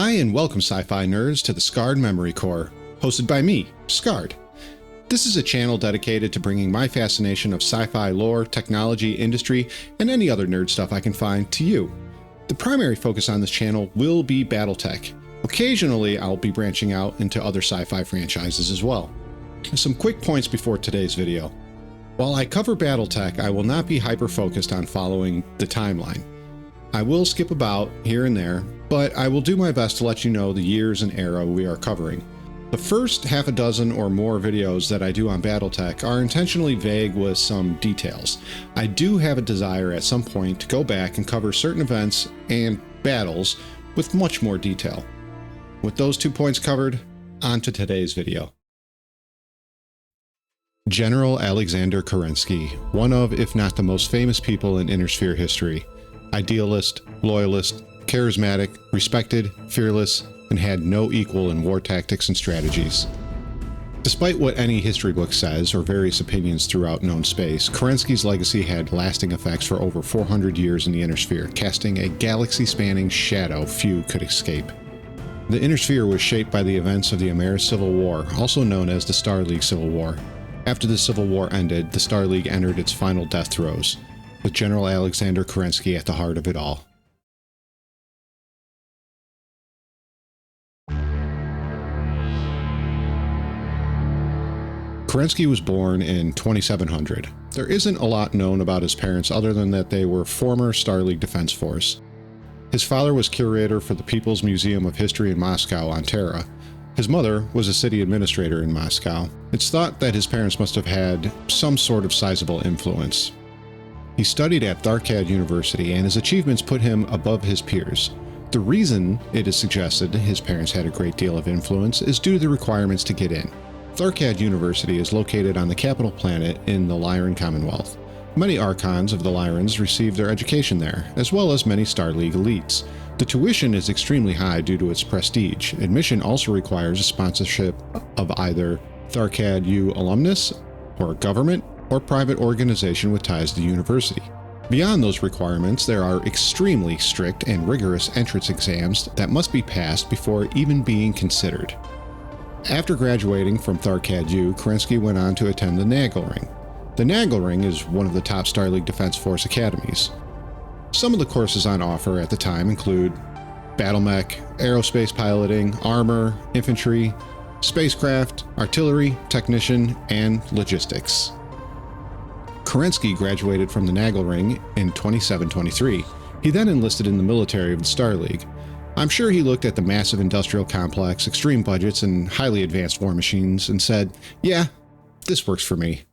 Hi, and welcome sci-fi nerds to the Scarred Memory Core, hosted by me, Scarred. This is a channel dedicated to bringing my fascination of sci-fi lore, technology, industry, and any other nerd stuff I can find to you. The primary focus on this channel will be BattleTech. Occasionally, I'll be branching out into other sci-fi franchises as well. Some quick points before today's video. While I cover BattleTech, I will not be hyper-focused on following the timeline. I will skip about here and there, but I will do my best to let you know the years and era we are covering. The first half a dozen or more videos that I do on BattleTech are intentionally vague with some details. I do have a desire at some point to go back and cover certain events and battles with much more detail. With those 2 points covered, on to today's video. General Aleksandr Kerensky, one of, if not the most famous people in Inner Sphere history. Idealist, loyalist, charismatic, respected, fearless, and had no equal in war tactics and strategies. Despite what any history book says, or various opinions throughout known space, Kerensky's legacy had lasting effects for over 400 years in the Inner Sphere, casting a galaxy-spanning shadow few could escape. The Inner Sphere was shaped by the events of the Amaris Civil War, also known as the Starleague Civil War. After the Civil War ended, the Starleague entered its final death throes, with General Aleksandr Kerensky at the heart of it all. Kerensky was born in 2700. There isn't a lot known about his parents other than that they were former Starleague Defense Force. His father was curator for the People's Museum of History in Moscow on Terra. His mother was a city administrator in Moscow. It's thought that his parents must have had some sort of sizable influence. He studied at Tharkad University, and his achievements put him above his peers. The reason it is suggested his parents had a great deal of influence is due to the requirements to get in. Tharkad University is located on the capital planet in the Lyran Commonwealth. Many Archons of the Lyrans received their education there, as well as many Starleague elites. The tuition is extremely high due to its prestige. Admission also requires a sponsorship of either Tharkad U alumnus, or a government, or private organization with ties to the university. Beyond those requirements, there are extremely strict and rigorous entrance exams that must be passed before even being considered. After graduating from Tharkad U, Kerensky went on to attend the Nagelring. The Nagelring is one of the top Starleague Defense Force academies. Some of the courses on offer at the time include battlemech, aerospace piloting, armor, infantry, spacecraft, artillery, technician, and logistics. Kerensky graduated from the Nagelring in 2723. He then enlisted in the military of the Starleague. I'm sure he looked at the massive industrial complex, extreme budgets, and highly advanced war machines and said, "Yeah, this works for me."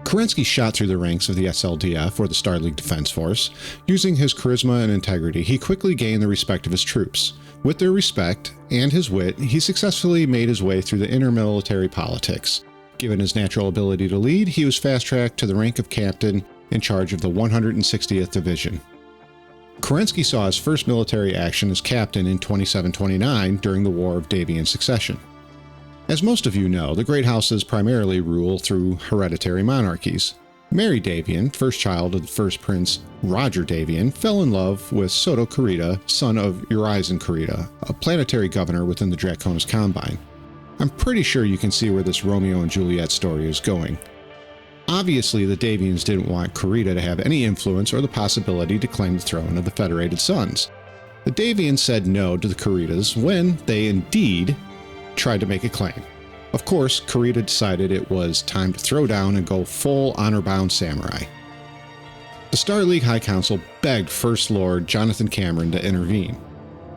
Kerensky shot through the ranks of the SLDF, or the Starleague Defense Force. Using his charisma and integrity, he quickly gained the respect of his troops. With their respect and his wit, he successfully made his way through the inter-military politics. Given his natural ability to lead, he was fast-tracked to the rank of captain in charge of the 160th Division. Kerensky saw his first military action as captain in 2729 during the War of Davion Succession. As most of you know, the greathouses primarily rule through hereditary monarchies. Mary Davion, first child of the first prince Roger Davion, fell in love with Soto Kurita, son of Urizen Kurita, a planetary governor within the Draconis Combine. I'm pretty sure you can see where this Romeo and Juliet story is going. Obviously, the Davions didn't want Kurita to have any influence or the possibility to claim the throne of the Federated Sons. The Davions said no to the Kuritas when they indeed tried to make a claim. Of course, Kurita decided it was time to throw down and go full honor-bound samurai. The Starleague High Council begged First Lord Jonathan Cameron to intervene.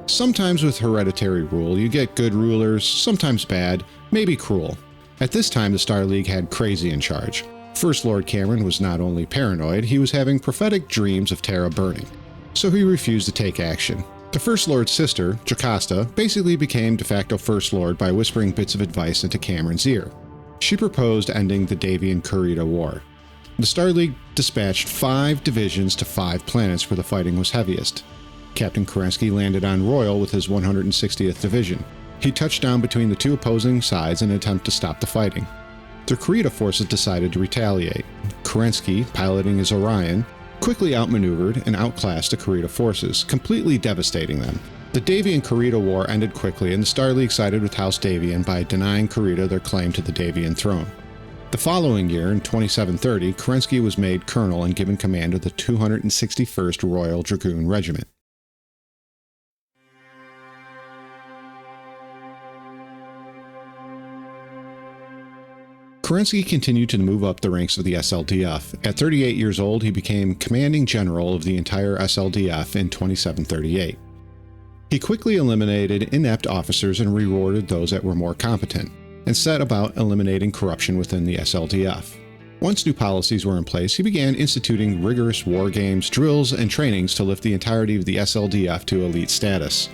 Sometimes with hereditary rule, you get good rulers, sometimes bad, maybe cruel. At this time, the Starleague had Crazy in charge. First Lord Cameron was not only paranoid, he was having prophetic dreams of Terra burning, so he refused to take action. The First Lord's sister, Jocasta, basically became de facto First Lord by whispering bits of advice into Cameron's ear. She proposed ending the Davion-Kurita War. The Starleague dispatched 5 divisions to 5 planets where the fighting was heaviest. Captain Kerensky landed on Royal with his 160th Division. He touched down between the two opposing sides in an attempt to stop the fighting. The Kurita forces decided to retaliate. Kerensky, piloting his Orion, quickly outmaneuvered and outclassed the Kurita forces, completely devastating them. The Davion-Kurita war ended quickly, and the StarLeague sided with House Davion by denying Kurita their claim to the Davion throne. The following year, in 2730, Kerensky was made colonel and given command of the 261st Royal Dragoon Regiment. Kerensky continued to move up the ranks of the SLDF. At 38 years old, he became commanding general of the entire SLDF in 2738. He quickly eliminated inept officers and rewarded those that were more competent, and set about eliminating corruption within the SLDF. Once new policies were in place, he began instituting rigorous war games, drills, and trainings to lift the entirety of the SLDF to elite status.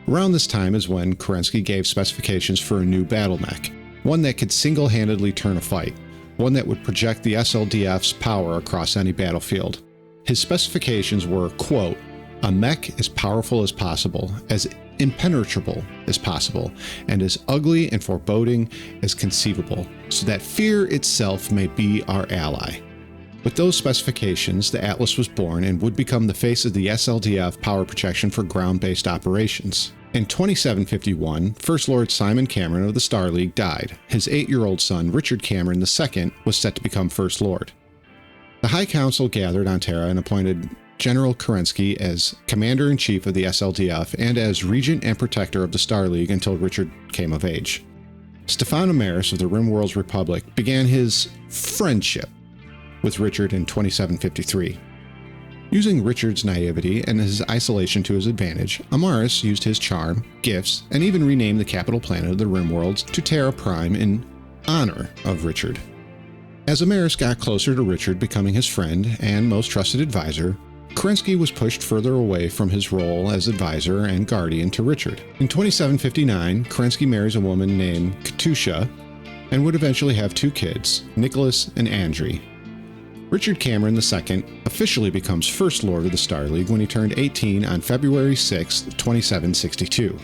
Around this time is when Kerensky gave specifications for a new battlemech, one that could single-handedly turn a fight, one that would project the SLDF's power across any battlefield. His specifications were, quote, "A mech as powerful as possible, as impenetrable as possible, and as ugly and foreboding as conceivable, so that fear itself may be our ally." With those specifications, the Atlas was born and would become the face of the SLDF power projection for ground-based operations. In 2751, First Lord Simon Cameron of the StarLeague died. His 8-year-old son, Richard Cameron II, was set to become First Lord. The High Council gathered on Terra and appointed General Kerensky as Commander-in-Chief of the SLDF and as Regent and Protector of the StarLeague until Richard came of age. Stefan Amaris of the Rimworld's Republic began his friendship with Richard in 2753. Using Richard's naivety and his isolation to his advantage, Amaris used his charm, gifts, and even renamed the capital planet of the Rimworlds to Terra Prime in honor of Richard. As Amaris got closer to Richard, becoming his friend and most trusted advisor, Kerensky was pushed further away from his role as advisor and guardian to Richard. In 2759, Kerensky marries a woman named Katusha and would eventually have 2 kids, Nicholas and Andrei. Richard Cameron II officially becomes First Lord of the StarLeague when he turned 18 on February 6, 2762.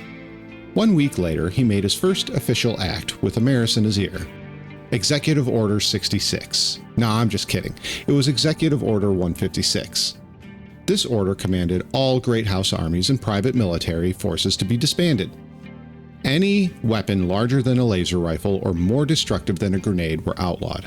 1 week later, he made his first official act with Amaris in his ear. Executive Order 66. No, I'm just kidding. It was Executive Order 156. This order commanded all Great House armies and private military forces to be disbanded. Any weapon larger than a laser rifle or more destructive than a grenade were outlawed.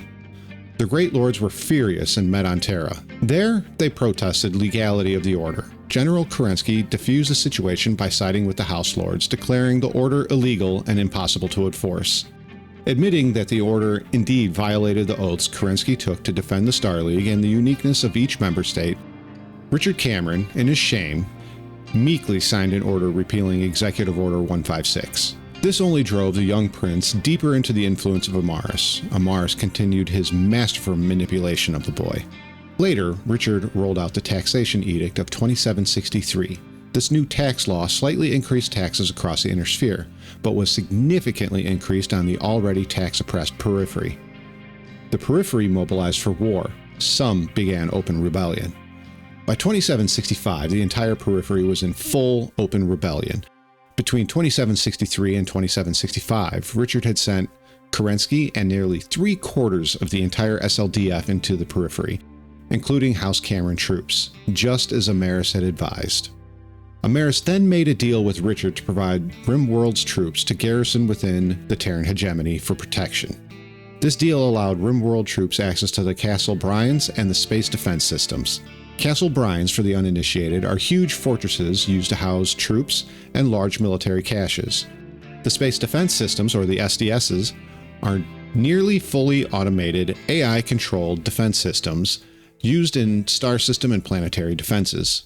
The Great Lords were furious and met on Terra. There, they protested legality of the order. General Kerensky diffused the situation by siding with the House Lords, declaring the order illegal and impossible to enforce. Admitting that the order indeed violated the oaths Kerensky took to defend the StarLeague and the uniqueness of each member state, Richard Cameron, in his shame, meekly signed an order repealing Executive Order 156. This only drove the young prince deeper into the influence of Amaris. Amaris continued his masterful manipulation of the boy. Later, Richard rolled out the Taxation Edict of 2763. This new tax law slightly increased taxes across the Inner Sphere, but was significantly increased on the already tax-oppressed periphery. The periphery mobilized for war. Some began open rebellion. By 2765, the entire periphery was in full open rebellion. Between 2763 and 2765, Richard had sent Kerensky and nearly 3/4 of the entire SLDF into the periphery, including House Cameron troops, just as Amaris had advised. Amaris then made a deal with Richard to provide Rimworld's troops to garrison within the Terran hegemony for protection. This deal allowed Rimworld troops access to the Castle Bryans and the space defense systems. Castle Bryans, for the uninitiated, are huge fortresses used to house troops and large military caches. The space defense systems, or the SDSs, are nearly fully automated, AI-controlled defense systems used in star system and planetary defenses.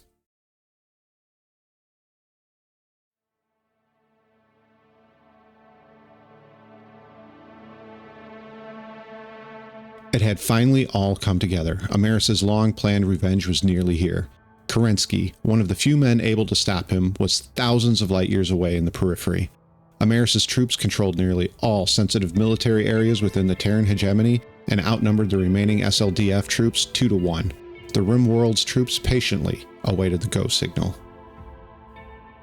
It had finally all come together. Amaris' long-planned revenge was nearly here. Kerensky, one of the few men able to stop him, was thousands of light years away in the periphery. Amaris' troops controlled nearly all sensitive military areas within the Terran hegemony and outnumbered the remaining SLDF troops 2-1. The Rimworld's troops patiently awaited the go signal.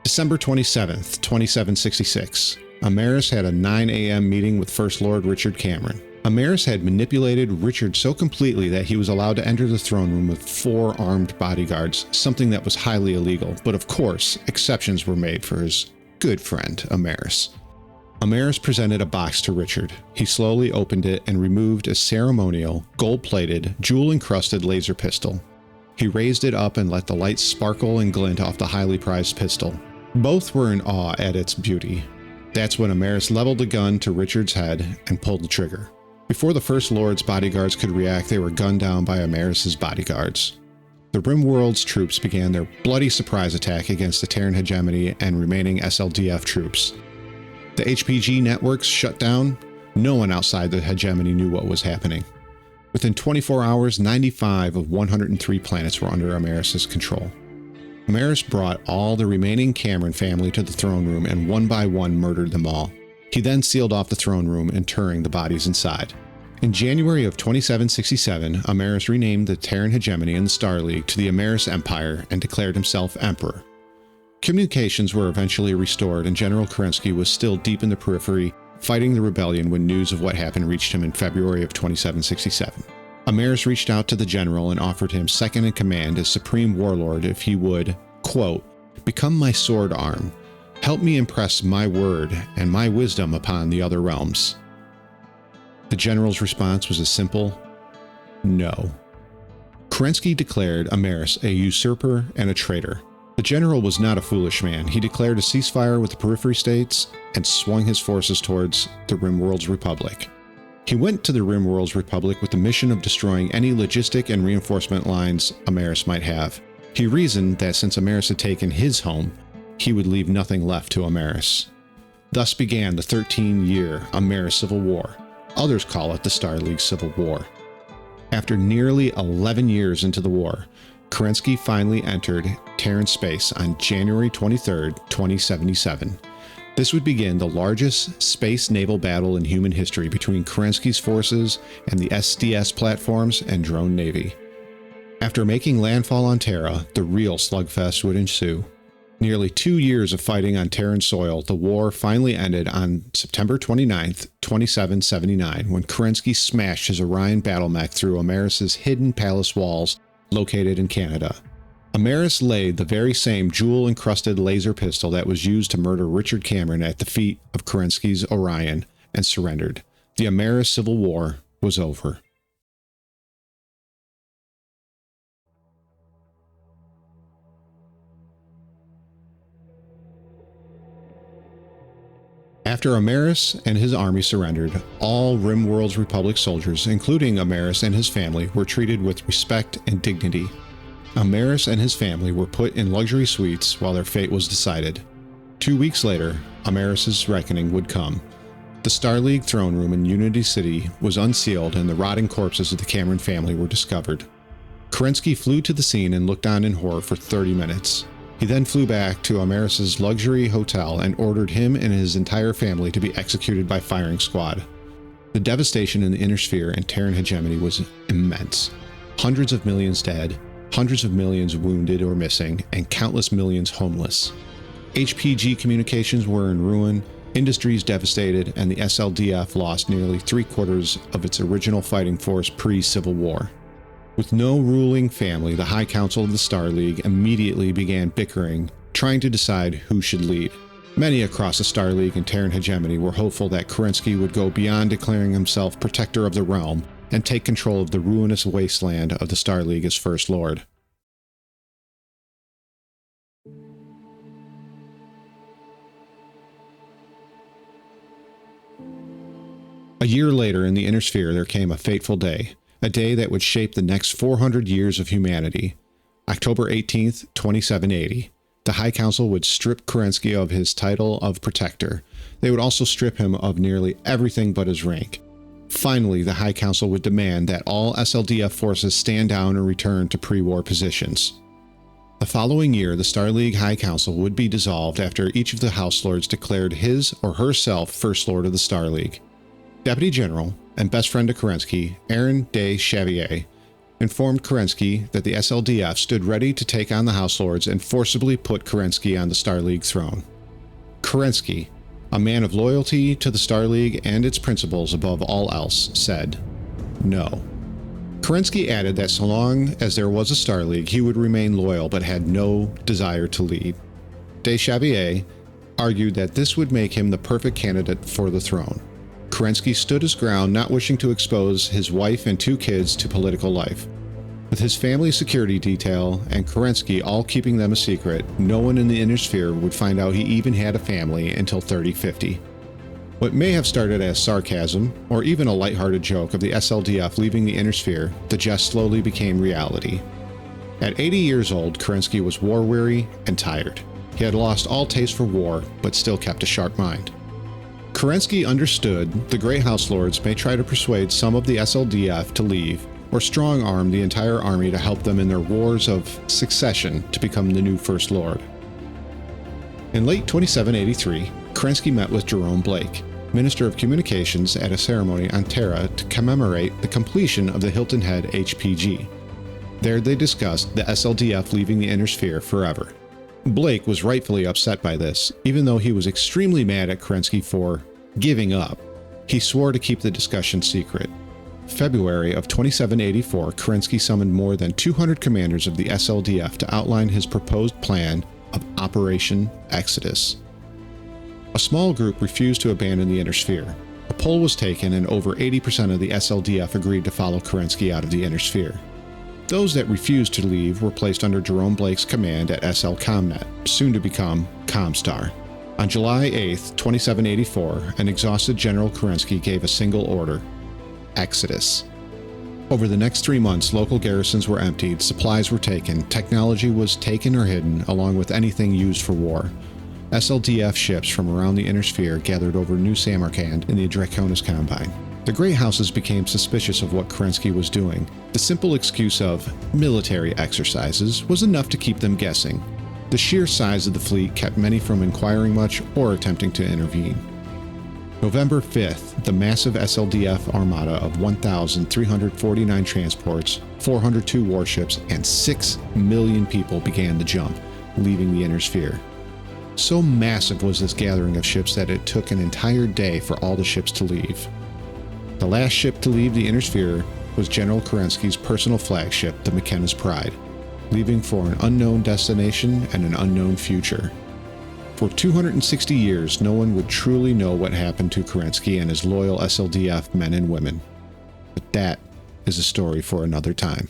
December 27th, 2766. Amaris had a 9 a.m. meeting with First Lord Richard Cameron. Amaris had manipulated Richard so completely that he was allowed to enter the throne room with 4 armed bodyguards, something that was highly illegal, but of course, exceptions were made for his good friend, Amaris. Amaris presented a box to Richard. He slowly opened it and removed a ceremonial, gold-plated, jewel-encrusted laser pistol. He raised it up and let the light sparkle and glint off the highly prized pistol. Both were in awe at its beauty. That's when Amaris leveled the gun to Richard's head and pulled the trigger. Before the First Lord's bodyguards could react, they were gunned down by Amaris's bodyguards. The Rimworld's troops began their bloody surprise attack against the Terran hegemony and remaining SLDF troops. The HPG networks shut down. No one outside the hegemony knew what was happening. Within 24 hours, 95 of 103 planets were under Amaris's control. Amaris brought all the remaining Cameron family to the throne room and one by one murdered them all. He then sealed off the throne room, interring the bodies inside. In January of 2767, Amaris renamed the Terran hegemony and the Starleague to the Amaris Empire and declared himself emperor. Communications were eventually restored, and General Kerensky was still deep in the periphery, fighting the rebellion when news of what happened reached him in February of 2767. Amaris reached out to the general and offered him second in command as supreme warlord if he would, quote, "become my sword arm. Help me impress my word and my wisdom upon the other realms." The general's response was a simple no. Kerensky declared Amaris a usurper and a traitor. The general was not a foolish man. He declared a ceasefire with the periphery states and swung his forces towards the Rimworld's Republic. He went to the Rimworld's Republic with the mission of destroying any logistic and reinforcement lines Amaris might have. He reasoned that since Amaris had taken his home, he would leave nothing left to Amaris. Thus began the 13-year Amaris Civil War. Others call it the Starleague Civil War. After nearly 11 years into the war, Kerensky finally entered Terran space on January 23, 2077. This would begin the largest space naval battle in human history between Kerensky's forces and the SDS platforms and drone navy. After making landfall on Terra, the real slugfest would ensue. Nearly 2 years of fighting on Terran soil, the war finally ended on September 29, 2779, when Kerensky smashed his Orion battlemech through Amaris's hidden palace walls located in Canada. Amaris laid the very same jewel-encrusted laser pistol that was used to murder Richard Cameron at the feet of Kerensky's Orion and surrendered. The Amaris Civil War was over. After Amaris and his army surrendered, all Rimworld's Republic soldiers, including Amaris and his family, were treated with respect and dignity. Amaris and his family were put in luxury suites while their fate was decided. 2 weeks later, Amaris's reckoning would come. The Starleague throne room in Unity City was unsealed and the rotting corpses of the Cameron family were discovered. Kerensky flew to the scene and looked on in horror for 30 minutes. He then flew back to Amaris's luxury hotel and ordered him and his entire family to be executed by firing squad. The devastation in the inner sphere and Terran hegemony was immense. Hundreds of millions dead, hundreds of millions wounded or missing, and countless millions homeless. HPG communications were in ruin, industries devastated, and the SLDF lost nearly 3/4 of its original fighting force pre-Civil War. With no ruling family, the High Council of the Starleague immediately began bickering, trying to decide who should lead. Many across the Starleague and Terran hegemony were hopeful that Kerensky would go beyond declaring himself protector of the realm and take control of the ruinous wasteland of the Starleague as First Lord. A year later in the Inner Sphere there came a fateful day. A day that would shape the next 400 years of humanity. October 18th, 2780. The High Council would strip Kerensky of his title of Protector. They would also strip him of nearly everything but his rank. Finally, the High Council would demand that all SLDF forces stand down and return to pre-war positions. The following year, the Starleague High Council would be dissolved after each of the House Lords declared his or herself First Lord of the Starleague. Deputy General and best friend to Kerensky, Aaron de Xavier, informed Kerensky that the SLDF stood ready to take on the House Lords and forcibly put Kerensky on the Starleague throne. Kerensky, a man of loyalty to the Starleague and its principles above all else, said no. Kerensky added that so long as there was a Starleague, he would remain loyal but had no desire to lead. Deschavrier argued that this would make him the perfect candidate for the throne. Kerensky stood his ground, not wishing to expose his wife and 2 kids to political life. With his family security detail and Kerensky all keeping them a secret, no one in the Inner Sphere would find out he even had a family until 3050. What may have started as sarcasm, or even a lighthearted joke of the SLDF leaving the Inner Sphere, the jest slowly became reality. At 80 years old, Kerensky was war-weary and tired. He had lost all taste for war, but still kept a sharp mind. Kerensky understood the Great House Lords may try to persuade some of the SLDF to leave, or strong-arm the entire army to help them in their wars of succession to become the new First Lord. In late 2783, Kerensky met with Jerome Blake, Minister of Communications, at a ceremony on Terra to commemorate the completion of the Hilton Head HPG. There they discussed the SLDF leaving the Inner Sphere forever. Blake was rightfully upset by this, even though he was extremely mad at Kerensky for giving up. He swore to keep the discussion secret. February of 2784, Kerensky summoned more than 200 commanders of the SLDF to outline his proposed plan of Operation Exodus. A small group refused to abandon the Inner Sphere. A poll was taken and over 80% of the SLDF agreed to follow Kerensky out of the Inner Sphere. Those that refused to leave were placed under Jerome Blake's command at SL Comnet, soon to become ComStar. On July 8, 2784, an exhausted General Kerensky gave a single order: Exodus. Over the next 3 months, local garrisons were emptied, supplies were taken, technology was taken or hidden, along with anything used for war. SLDF ships from around the Inner Sphere gathered over New Samarkand in the Draconis Combine. The Great Houses became suspicious of what Kerensky was doing. The simple excuse of military exercises was enough to keep them guessing. The sheer size of the fleet kept many from inquiring much or attempting to intervene. November 5th, the massive SLDF armada of 1,349 transports, 402 warships, and 6 million people began the jump, leaving the Inner Sphere. So massive was this gathering of ships that it took an entire day for all the ships to leave. The last ship to leave the Inner Sphere was General Kerensky's personal flagship, the McKenna's Pride, leaving for an unknown destination and an unknown future. For 260 years, no one would truly know what happened to Kerensky and his loyal SLDF men and women. But that is a story for another time.